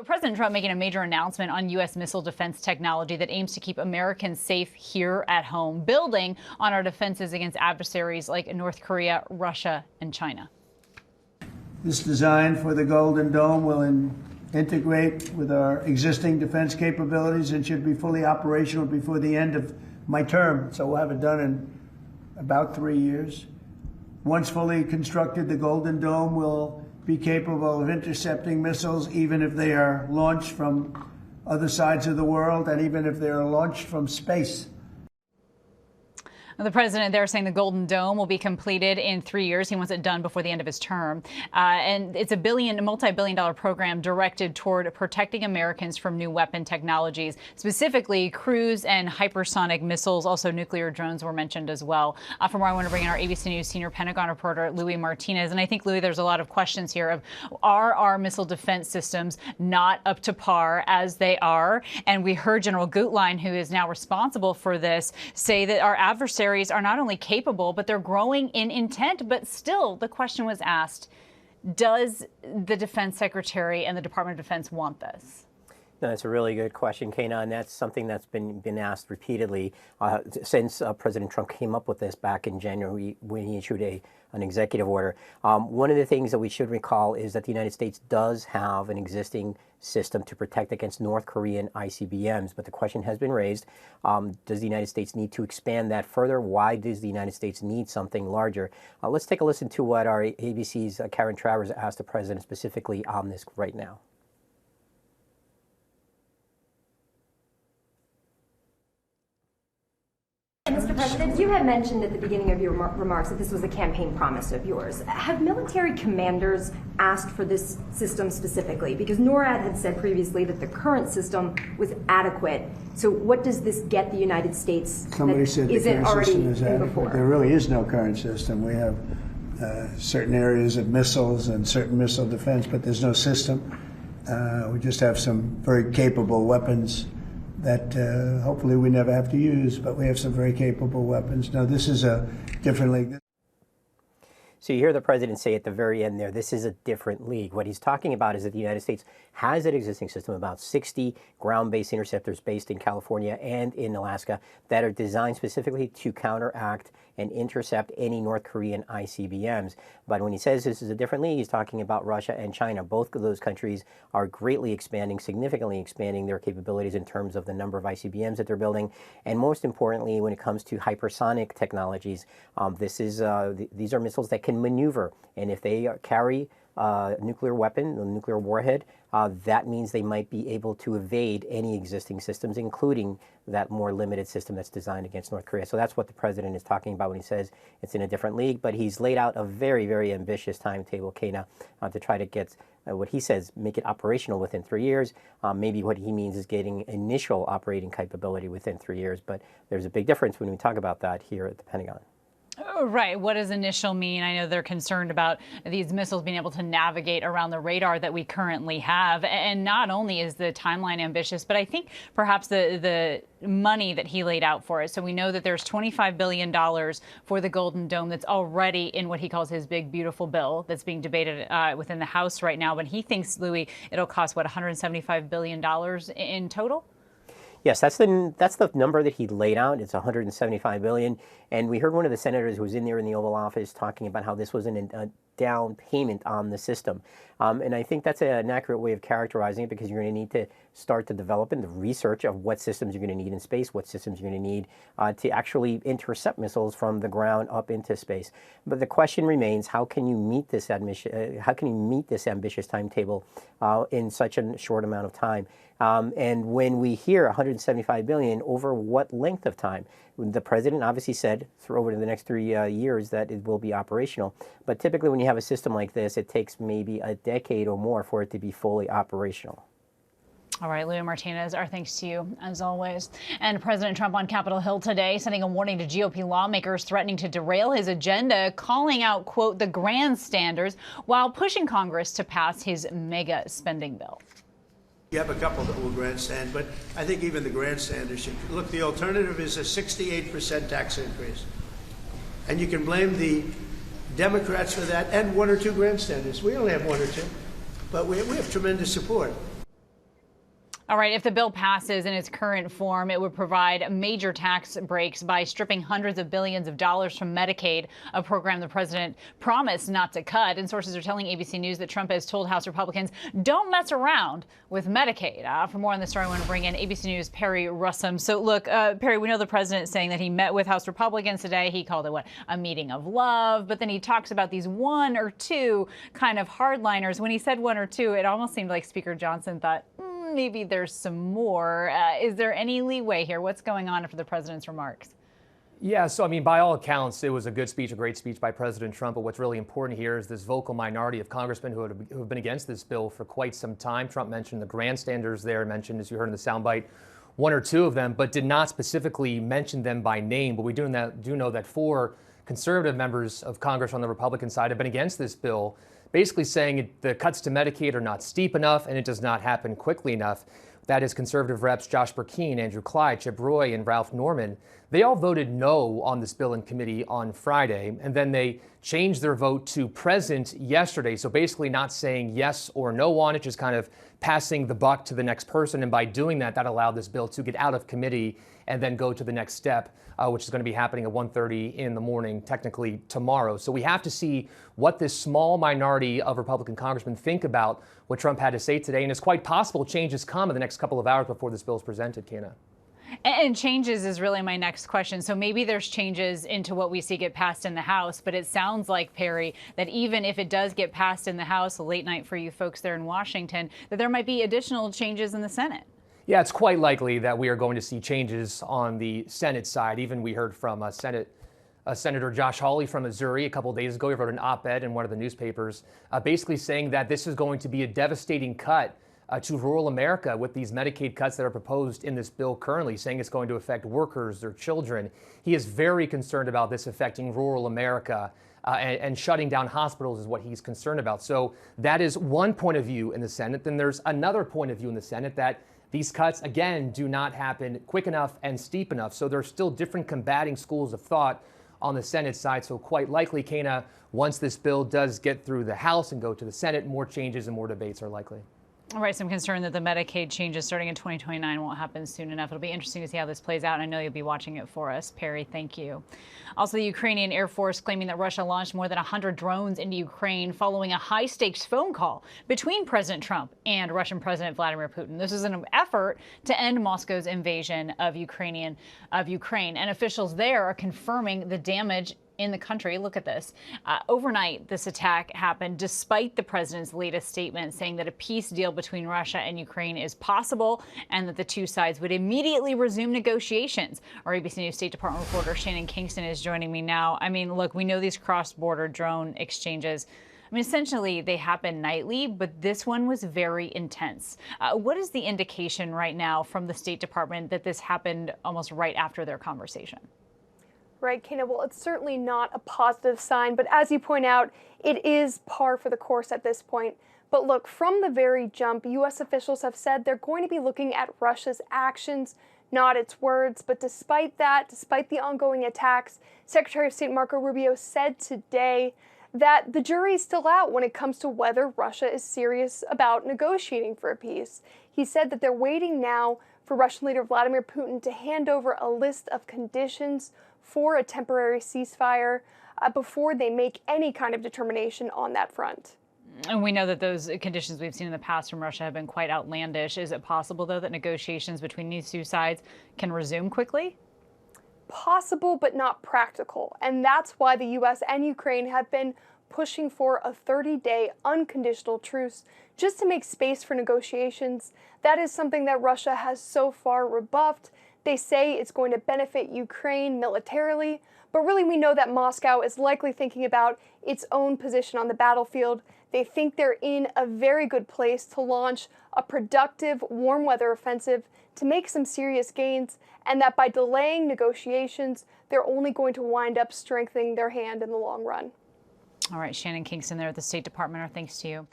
President Trump making a major announcement on U.S. missile defense technology that aims to keep Americans safe here at home, building on our defenses against adversaries like North Korea, Russia, and China. This design for the Golden Dome will integrate with our existing defense capabilities and should be fully operational before the end of my term. So we'll have it done in about 3 years. Once fully constructed, the Golden Dome will be capable of intercepting missiles even if they are launched from other sides of the world and even if they are launched from space. The president there saying the Golden Dome will be completed in 3 years. He wants it done before the end of his term. And it's a multi-billion-dollar program directed toward protecting Americans from new weapon technologies, specifically cruise and hypersonic missiles. Also, nuclear drones were mentioned as well. For more, I want to bring in our ABC News senior Pentagon reporter, Louis Martinez. And I think, Louis, there's a lot of questions here of, are our missile defense systems not up to par as they are? And we heard General Gutlein, who is now responsible for this, say that our adversaries are not only capable, but they're growing in intent. But still, the question was asked, does the defense secretary and the Department of Defense want this? No, that's a really good question, Kana, and that's something that's been asked repeatedly since President Trump came up with this back in January when he issued an executive order. One of the things that we should recall is that the United States does have an existing system to protect against North Korean ICBMs, but the question has been raised, does the United States need to expand that further? Why does the United States need something larger? Let's take a listen to what our ABC's Karen Travers asked the president specifically on this right now. Mr. President, you had mentioned at the beginning of your remarks that this was a campaign promise of yours. Have military commanders asked for this system specifically? Because NORAD had said previously that the current system was adequate. So what does this get the United States Somebody said the current system is adequate. Before? There really is no current system. We have certain areas of missiles and certain missile defense, but there's no system. We just have some very capable weapons that hopefully we never have to use, but we have some very capable weapons. Now, this is a different league. So you hear the president say at the very end there, this is a different league. What he's talking about is that the United States has an existing system, about 60 ground-based interceptors based in California and in Alaska that are designed specifically to counteract and intercept any North Korean ICBMs. But when he says this is a different league, he's talking about Russia and China. Both of those countries are greatly expanding, significantly expanding their capabilities in terms of the number of ICBMs that they're building. And most importantly, when it comes to hypersonic technologies, these are missiles that can maneuver. And if they carry a nuclear weapon, a nuclear warhead, that means they might be able to evade any existing systems, including that more limited system that's designed against North Korea. So that's what the president is talking about when he says it's in a different league. But he's laid out a very, very ambitious timetable, Kana, to try to get what he says, make it operational within 3 years. Maybe what he means is getting initial operating capability within 3 years. But there's a big difference when we talk about that here at the Pentagon. Right. What does initial mean? I know they're concerned about these missiles being able to navigate around the radar that we currently have. And not only is the timeline ambitious, but I think perhaps the money that he laid out for it. So we know that there's $25 billion for the Golden Dome that's already in what he calls his big, beautiful bill that's being debated within the House right now. But he thinks, Louis, it'll cost, what, $175 billion in total? Yes, that's the number that he laid out. It's $175 billion. And we heard one of the senators who was in there in the Oval Office talking about how this was a down payment on the system. And I think that's an accurate way of characterizing it, because you're going to need to start to develop in the research of what systems you're going to need in space, what systems you're going to need to actually intercept missiles from the ground up into space. But the question remains, how can you meet this ambitious timetable in such a short amount of time? And when we hear $175 billion, over what length of time? The president obviously said over the next 3 years that it will be operational. But typically when you have a system like this, it takes maybe a decade or more for it to be fully operational. All right, Louis Martinez, our thanks to you, as always. And President Trump on Capitol Hill today, sending a warning to GOP lawmakers threatening to derail his agenda, calling out, quote, the grandstanders, while pushing Congress to pass his mega spending bill. You have a couple that will grandstand, but I think even the grandstanders should look. The alternative is a 68% tax increase, and you can blame the Democrats for that and one or two grandstanders. We only have one or two, but we have tremendous support. All right, if the bill passes in its current form, it would provide major tax breaks by stripping hundreds of billions of dollars from Medicaid, a program the president promised not to cut. And sources are telling ABC News that Trump has told House Republicans, don't mess around with Medicaid. For more on this story, I want to bring in ABC News' Perry Russum. So look, Perry, we know the president saying that he met with House Republicans today. He called it, what, a meeting of love. But then he talks about these one or two kind of hardliners. When he said one or two, it almost seemed like Speaker Johnson thought, maybe there's some more. Is there any leeway here? What's going on after the president's remarks? Yeah, so I mean, by all accounts, it was a good speech, a great speech by President Trump. But what's really important here is this vocal minority of congressmen who have been against this bill for quite some time. Trump mentioned the grandstanders there, mentioned, as you heard in the soundbite, one or two of them, but did not specifically mention them by name. But we do know that 4 conservative members of Congress on the Republican side have been against this bill, basically saying the cuts to Medicaid are not steep enough and it does not happen quickly enough. That is conservative reps Josh Burkeen, Andrew Clyde, Chip Roy, and Ralph Norman. They all voted no on this bill in committee on Friday, and then they changed their vote to present yesterday. So basically not saying yes or no on it, just kind of passing the buck to the next person. And by doing that, that allowed this bill to get out of committee and then go to the next step, which is going to be happening at 1:30 in the morning, technically tomorrow. So we have to see what this small minority of Republican congressmen think about what Trump had to say today. And it's quite possible changes come in the next couple of hours before this bill is presented, Kena. And changes is really my next question. So maybe there's changes into what we see get passed in the House, but it sounds like, Perry, that even if it does get passed in the House, a late night for you folks there in Washington, that there might be additional changes in the Senate. Yeah, it's quite likely that we are going to see changes on the Senate side. Even we heard from Senator Josh Hawley from Missouri a couple of days ago. He wrote an op-ed in one of the newspapers basically saying that this is going to be a devastating cut to rural America with these Medicaid cuts that are proposed in this bill currently, saying it's going to affect workers, their children. He is very concerned about this affecting rural America. And shutting down hospitals is what he's concerned about. So that is one point of view in the Senate. Then there's another point of view in the Senate that these cuts, again, do not happen quick enough and steep enough. So there's still different combating schools of thought on the Senate side. So quite likely, Kena, once this bill does get through the House and go to the Senate, more changes and more debates are likely. All right, so I'm concerned that the Medicaid changes starting in 2029 won't happen soon enough. It'll be interesting to see how this plays out, and I know you'll be watching it for us. Perry, thank you. Also, the Ukrainian Air Force claiming that Russia launched more than 100 drones into Ukraine following a high-stakes phone call between President Trump and Russian President Vladimir Putin. This is an effort to end Moscow's invasion of Ukraine, and officials there are confirming the damage in the country. Look at this. Overnight, this attack happened despite the president's latest statement saying that a peace deal between Russia and Ukraine is possible and that the two sides would immediately resume negotiations. Our ABC News State Department reporter Shannon Kingston is joining me now. I mean, look, we know these cross-border drone exchanges. I mean, essentially, they happen nightly, but this one was very intense. What is the indication right now from the State Department that this happened almost right after their conversation? Right, Kena. Well, it's certainly not a positive sign, but as you point out, it is par for the course at this point. But look, from the very jump, U.S. officials have said they're going to be looking at Russia's actions, not its words. But despite that, despite the ongoing attacks, Secretary of State Marco Rubio said today that the jury's still out when it comes to whether Russia is serious about negotiating for a peace. He said that they're waiting now for Russian leader Vladimir Putin to hand over a list of conditions for a temporary ceasefire before they make any kind of determination on that front. And we know that those conditions we've seen in the past from Russia have been quite outlandish. Is it possible, though, that negotiations between these two sides can resume quickly? Possible, but not practical. And that's why the U.S. and Ukraine have been pushing for a 30-day unconditional truce just to make space for negotiations. That is something that Russia has so far rebuffed. They say it's going to benefit Ukraine militarily, but really we know that Moscow is likely thinking about its own position on the battlefield. They think they're in a very good place to launch a productive warm weather offensive to make some serious gains, and that by delaying negotiations, they're only going to wind up strengthening their hand in the long run. All right, Shannon Kingston there at the State Department. Our thanks to you.